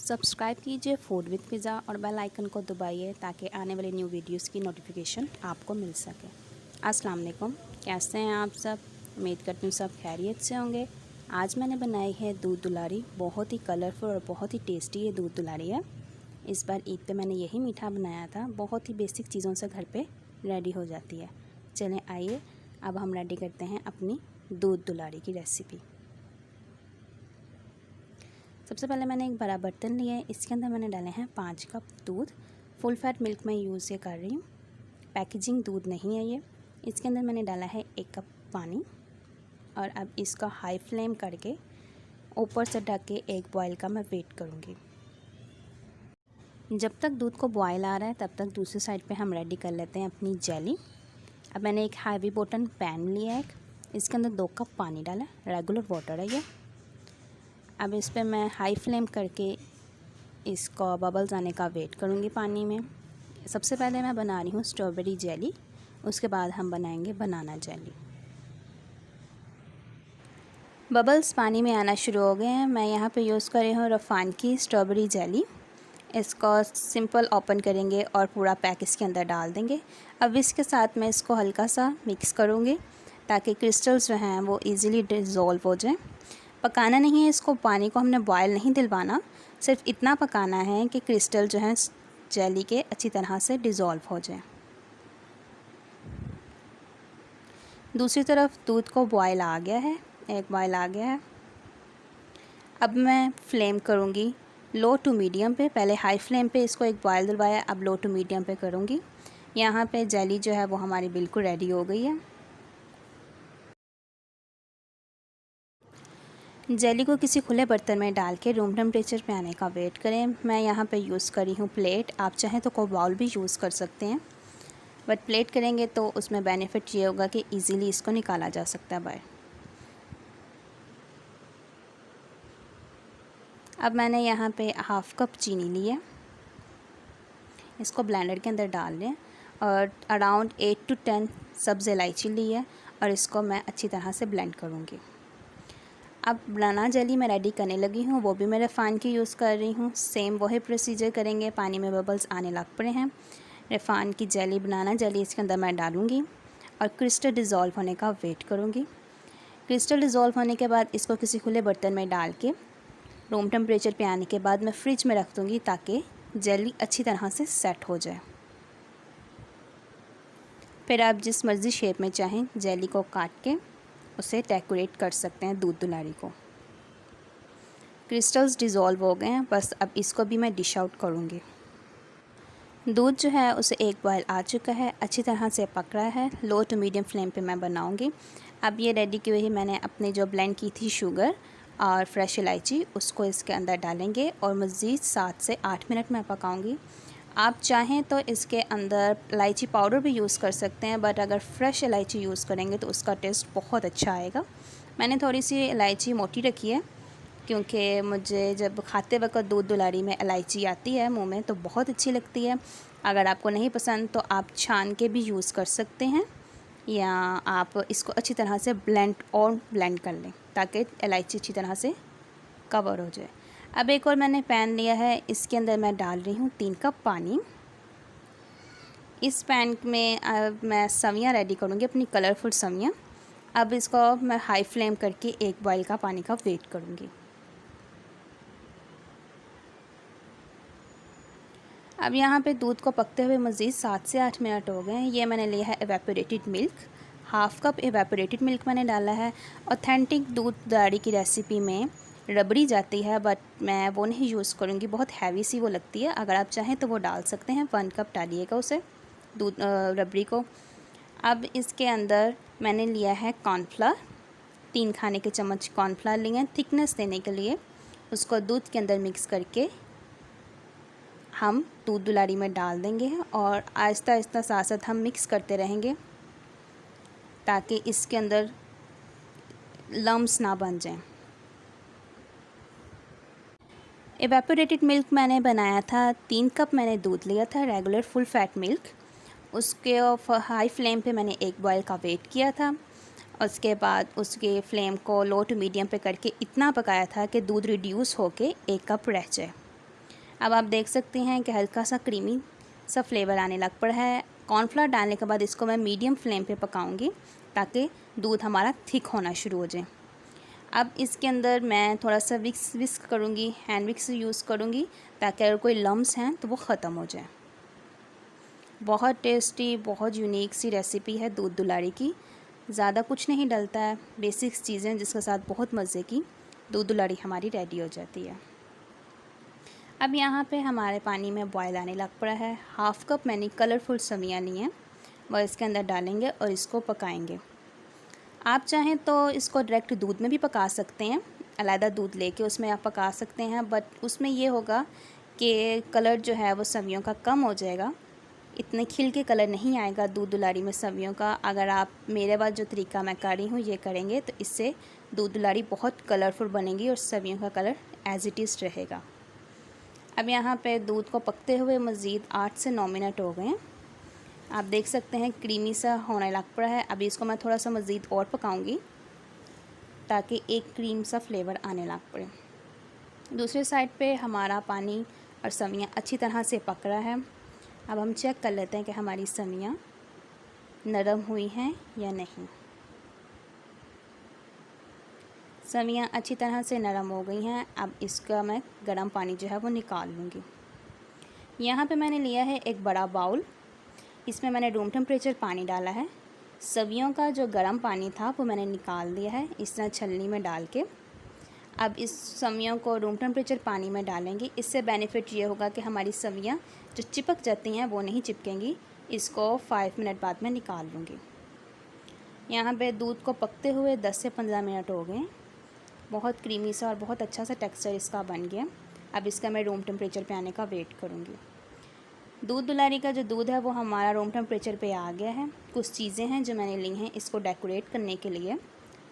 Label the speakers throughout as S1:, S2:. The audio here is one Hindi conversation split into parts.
S1: सब्सक्राइब कीजिए फूड विद पिज़्ज़ा और बेल आइकन को दबाइए ताकि आने वाली न्यू वीडियोस की नोटिफिकेशन आपको मिल सके। अस्सलाम वालेकुम, कैसे हैं आप सब? उम्मीद करती हूँ सब खैरियत से होंगे। आज मैंने बनाई है दूध दुलारी। बहुत ही कलरफुल और बहुत ही टेस्टी ये दूध दुलारी है। इस बार ईद पे मैंने यही मीठा बनाया था। बहुत ही बेसिक चीज़ों से घर पे रेडी हो जाती है। चलें आइए अब हम रेडी करते हैं अपनी दूध दुलारी की रेसिपी। सबसे पहले मैंने एक बड़ा बर्तन लिया है। इसके अंदर मैंने डाले हैं 5 कप दूध। फुल फैट मिल्क मैं यूज़ ये कर रही हूँ, पैकेजिंग दूध नहीं है ये। इसके अंदर मैंने डाला है 1 कप पानी और अब इसका हाई फ्लेम करके ऊपर से ढक के एक बॉयल का मैं वेट करूँगी। जब तक दूध को बॉयल आ रहा है तब तक दूसरी साइड पे हम रेडी कर लेते हैं अपनी जेली। अब मैंने एक हैवी बॉटन पैन लिया है। इसके अंदर 2 कप पानी डाला, रेगुलर वाटर है ये। अब इस पर मैं हाई फ्लेम करके इसको बबल्स आने का वेट करूँगी पानी में। सबसे पहले मैं बना रही हूँ स्ट्रॉबेरी जेली, उसके बाद हम बनाएंगे बनाना जेली। बबल्स पानी में आना शुरू हो गए हैं। मैं यहाँ पे यूज़ कर रही हूँ रफ़ान की स्ट्रॉबेरी जेली। इसको सिंपल ओपन करेंगे और पूरा पैक इसके अंदर डाल देंगे। अब इसके साथ मैं इसको हल्का सा मिक्स करूँगी ताकि क्रिस्टल्स जो हैं वो ईज़िली डिज़ोल्व हो जाएँ। पकाना नहीं है इसको, पानी को हमने बॉयल नहीं दिलवाना, सिर्फ इतना पकाना है कि क्रिस्टल जो है जेली के अच्छी तरह से डिज़ोल्व हो जाए। दूसरी तरफ दूध को बॉयल आ गया है, एक बॉयल आ गया है। अब मैं फ्लेम करूँगी लो टू मीडियम पे। पहले हाई फ्लेम पे इसको एक बॉयल दिलवाया, अब लो टू मीडियम पे करूँगी। यहाँ पे जेली जो है वो हमारी बिल्कुल रेडी हो गई है। जेली को किसी खुले बर्तन में डाल के रूम टेम्परेचर पे आने का वेट करें। मैं यहाँ पे यूज़ करी हूँ प्लेट, आप चाहें तो कोई बाउल भी यूज़ कर सकते हैं, बट प्लेट करेंगे तो उसमें बेनिफिट ये होगा कि इजीली इसको निकाला जा सकता है बाहर। अब मैंने यहाँ पे हाफ़ कप चीनी ली है, इसको ब्लेंडर के अंदर डाल लें और अराउंड 8 to 10 सब्ज़ इलायची ली है और इसको मैं अच्छी तरह से ब्लेंड करूँगी। अब बनाना जेली मैं रेडी करने लगी हूँ, वो भी मैं रफ़ान की यूज़ कर रही हूँ। सेम वही प्रोसीजर करेंगे। पानी में बबल्स आने लग पड़े हैं। रफ़ान की जेली बनाना जेली इसके अंदर मैं डालूँगी और क्रिस्टल डिज़ोल्व होने का वेट करूँगी। क्रिस्टल डिज़ोल्व होने के बाद इसको किसी खुले बर्तन में डाल के रूम टेम्परेचर पे आने के बाद मैं फ्रिज में रख दूँगी ताकि जेली अच्छी तरह से सेट हो जाए। फिर आप जिस मर्ज़ी शेप में चाहें जेली को काट के उसे डेकोरेट कर सकते हैं दूध दुलारी को। क्रिस्टल्स डिज़ोल्व हो गए हैं, बस अब इसको भी मैं डिश आउट करूँगी। दूध जो है उसे एक बॉयल आ चुका है, अच्छी तरह से पक रहा है। लो टू मीडियम फ्लेम पे मैं बनाऊँगी। अब ये रेडी की हुई मैंने अपने जो ब्लेंड की थी शुगर और फ्रेश इलायची, उसको इसके अंदर डालेंगे और मज़ीद 7 से 8 मिनट मैं पकाऊँगी। आप चाहें तो इसके अंदर इलायची पाउडर भी यूज़ कर सकते हैं, बट अगर फ्रेश इलायची यूज़ करेंगे तो उसका टेस्ट बहुत अच्छा आएगा। मैंने थोड़ी सी इलायची मोटी रखी है क्योंकि मुझे जब खाते वक्त दूध दुलारी में इलायची आती है मुंह में तो बहुत अच्छी लगती है। अगर आपको नहीं पसंद तो आप छान के भी यूज़ कर सकते हैं या आप इसको अच्छी तरह से ब्लेंड कर लें ताकि इलायची अच्छी तरह से कवर हो जाए। अब एक और मैंने पैन लिया है, इसके अंदर मैं डाल रही हूँ 3 कप पानी। इस पैन में अब मैं सवियाँ रेडी करूँगी, अपनी कलरफुल सवियाँ। अब इसको मैं हाई फ्लेम करके एक बॉयल का पानी का वेट करूँगी। अब यहाँ पे दूध को पकते हुए मज़ीद 7 से 8 मिनट हो गए हैं। ये मैंने लिया है evaporated milk, half cup evaporated milk मैंने डाला है। ऑथेंटिक दूध दुलारी की रेसिपी में रबड़ी जाती है, बट मैं वो नहीं यूज़ करूँगी, बहुत हैवी सी वो लगती है। अगर आप चाहें तो वो डाल सकते हैं। 1 कप डालिएगा उसे दूध रबड़ी को। अब इसके अंदर मैंने लिया है कॉर्नफ्लावर, 3 खाने के चम्मच कॉर्नफ्लावर लिए हैं थिकनेस देने के लिए। उसको दूध के अंदर मिक्स करके हम दूध दुलारी में डाल देंगे और आहिस्ता आहिस्ता साथ साथ हम मिक्स करते रहेंगे ताकि इसके अंदर लम्स ना बन जाएं। एवेपोरेटेड मिल्क मैंने बनाया था, 3 कप मैंने दूध लिया था रेगुलर फुल फैट मिल्क। उसके हाई फ्लेम पे मैंने एक बॉयल का वेट किया था। उसके बाद उसके फ्लेम को लो टू मीडियम पे करके इतना पकाया था कि दूध रिड्यूस होके 1 कप रह जाए। अब आप देख सकते हैं कि हल्का सा क्रीमी सा फ्लेवर आने लग पड़ा है। कॉर्नफ्लावर डालने के बाद इसको मैं मीडियम फ्लेम पे पकाऊंगी ताकि दूध हमारा थिक होना शुरू हो जाए। अब इसके अंदर मैं थोड़ा सा विस्क करूँगी, हैंड विक्स यूज़ करूँगी ताकि अगर कोई लम्स हैं तो वो ख़त्म हो जाए। बहुत टेस्टी, बहुत यूनिक सी रेसिपी है दूध दुलारी की। ज़्यादा कुछ नहीं डलता है, बेसिक्स चीज़ें जिसके साथ बहुत मज़े की दूध दुलारी हमारी रेडी हो जाती है। अब यहाँ पे हमारे पानी में बॉयल आने लग पड़ा है। हाफ़ कप मैंने कलरफुल समियाँ ली हैं, वह इसके अंदर डालेंगे और इसको पकाएंगे। आप चाहें तो इसको डायरेक्ट दूध में भी पका सकते हैं, अलग दूध लेके उसमें आप पका सकते हैं, बट उसमें ये होगा कि कलर जो है वो सब्जियों का कम हो जाएगा, इतने खिल के कलर नहीं आएगा दूध दुलारी में सब्जियों का। अगर आप मेरे बाद जो तरीका मैं कर रही हूँ ये करेंगे तो इससे दूध दुलारी बहुत कलरफुल बनेगी और सब्जियों का कलर एज़ इट इज़ रहेगा। अब यहाँ पे दूध को पकते हुए मज़ीद 8 से 9 मिनट हो गए हैं। आप देख सकते हैं क्रीमी सा होने लग पड़ा है। अभी इसको मैं थोड़ा सा मज़ीद और पकाऊंगी ताकि एक क्रीम सा फ्लेवर आने लग पड़े। दूसरे साइड पे हमारा पानी और सब्जियाँ अच्छी तरह से पक रहा है। अब हम चेक कर लेते हैं कि हमारी सब्जियाँ नरम हुई हैं या नहीं। सब्जियाँ अच्छी तरह से नरम हो गई हैं। अब इसका मैं गर्म पानी जो है वो निकाल लूँगी। यहाँ पे मैंने लिया है एक बड़ा बाउल, इसमें मैंने रूम टेम्परेचर पानी डाला है। सब्जियों का जो गर्म पानी था वो मैंने निकाल दिया है इस तरह छलनी में डाल के। अब इस सब्जियों को रूम टेम्परेचर पानी में डालेंगे। इससे बेनिफिट ये होगा कि हमारी सब्जियाँ जो चिपक जाती हैं वो नहीं चिपकेंगी। इसको 5 मिनट बाद में निकाल लूँगी। यहाँ पे दूध को पकते हुए 10 से 15 मिनट हो गए। बहुत क्रीमी सा और बहुत अच्छा सा टेक्सचर इसका बन गया। अब इसका मैं रूम टेम्परेचर पे आने का वेट करूँगी। दूध दुलारी का जो दूध है वो हमारा रूम टेम्परेचर पे आ गया है। कुछ चीज़ें हैं जो मैंने ली हैं इसको डेकोरेट करने के लिए।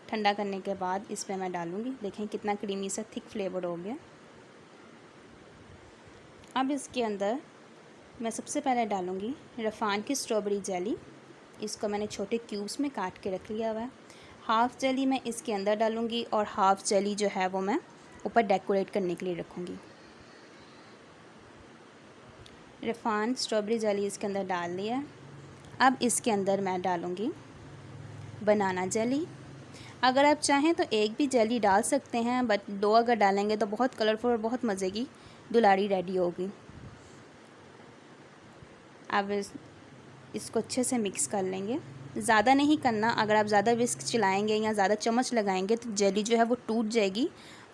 S1: ठंडा करने के बाद इस पर मैं डालूँगी। देखें कितना क्रीमी सा थिक फ्लेवर हो गया। अब इसके अंदर मैं सबसे पहले डालूँगी रफ़ान की स्ट्रॉबेरी जेली। इसको मैंने छोटे क्यूब्स में काट के रख लिया हुआ है। हाफ़ जेली मैं इसके अंदर डालूँगी और हाफ़ जेली जो है वो मैं ऊपर डेकोरेट करने के लिए रखूँगी। रफ़ान स्ट्रॉबेरी जेली इसके अंदर डाल दिया। अब इसके अंदर मैं डालूँगी बनाना जेली। अगर आप चाहें तो एक भी जेली डाल सकते हैं, बट 2 अगर डालेंगे तो बहुत कलरफुल और बहुत मज़े की दुलारी रेडी होगी। अब इसको अच्छे से मिक्स कर लेंगे। ज़्यादा नहीं करना, अगर आप ज़्यादा विस्क चलाएंगे या ज़्यादा चम्मच लगाएंगे तो जेली जो है वो टूट जाएगी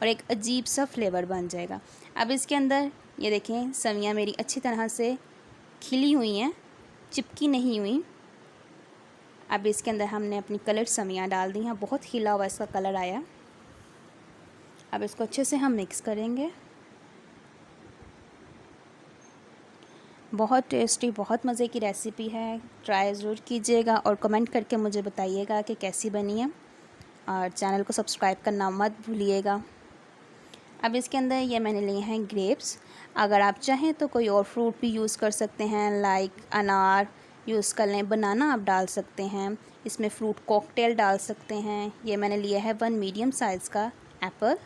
S1: और एक अजीब सा फ्लेवर बन जाएगा। अब इसके अंदर ये देखें सब्जियाँ मेरी अच्छी तरह से खिली हुई हैं, चिपकी नहीं हुई। अब इसके अंदर हमने अपनी कलर सब्जियाँ डाल दी हैं, बहुत खिला हुआ इसका कलर आया। अब इसको अच्छे से हम मिक्स करेंगे। बहुत टेस्टी, बहुत मज़े की रेसिपी है, ट्राई ज़रूर कीजिएगा और कमेंट करके मुझे बताइएगा कि कैसी बनी है और चैनल को सब्सक्राइब करना मत भूलिएगा। अब इसके अंदर ये मैंने लिए हैं ग्रेप्स। अगर आप चाहें तो कोई और फ्रूट भी यूज़ कर सकते हैं, लाइक अनार यूज़ कर लें, बनाना आप डाल सकते हैं, इसमें फ्रूट कॉकटेल डाल सकते हैं। ये मैंने लिया है 1 मीडियम साइज़ का एप्पल।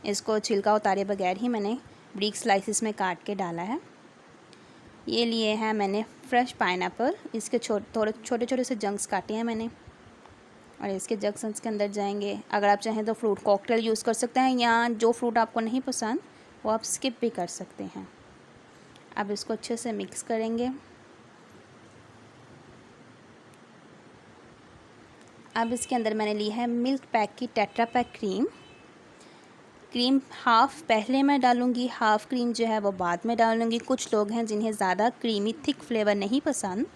S1: इसको छिलका उतारे बगैर ही मैंने ब्रीक स्लाइसिस में काट के डाला है। ये लिए हैं मैंने फ्रेश पाइनएप्पल, इसके थोड़े छोटे छोटे से जंक्स काटे हैं मैंने और इसके जंक्स के अंदर जाएंगे। अगर आप चाहें तो फ्रूट कॉकटेल यूज़ कर सकते हैं या जो फ्रूट आपको नहीं पसंद वो आप स्किप भी कर सकते हैं। अब इसको अच्छे से मिक्स करेंगे। अब इसके अंदर मैंने ली है मिल्क पैक की टेट्रा पैक क्रीम हाफ़ पहले मैं डालूँगी, हाफ़ क्रीम जो है वो बाद में डालूँगी। कुछ लोग हैं जिन्हें ज़्यादा क्रीमी थिक फ्लेवर नहीं पसंद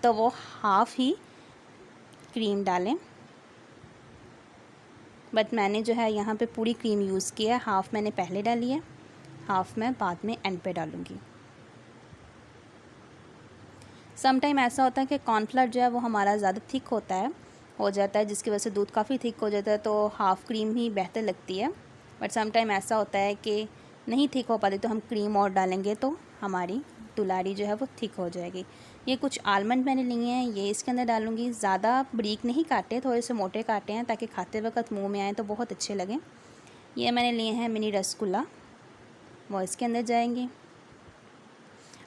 S1: तो वो हाफ़ ही क्रीम डालें, बट मैंने जो है यहाँ पे पूरी क्रीम यूज़ किया है। हाफ़ मैंने पहले डाली है, हाफ़ मैं बाद में एंड पे डालूँगी। सम टाइम ऐसा होता है कि कॉर्नफ्लावर जो है वो हमारा ज़्यादा थिक हो जाता है जिसकी वजह से दूध काफ़ी थिक हो जाता है, तो हाफ़ क्रीम ही बेहतर लगती है। बट सम टाइम ऐसा होता है कि नहीं थिक हो पाती तो हम क्रीम और डालेंगे तो हमारी दुलारी जो है वो थिक हो जाएगी। ये कुछ आलमंड मैंने लिए हैं, ये इसके अंदर डालूँगी। ज़्यादा बारीक नहीं काटे, थोड़े से मोटे काटे हैं ताकि खाते वक्त मुंह में आए तो बहुत अच्छे लगें। ये मैंने लिए हैं मिनी रसगुल्ला, वो इसके अंदर जाएंगे।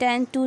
S1: 10 to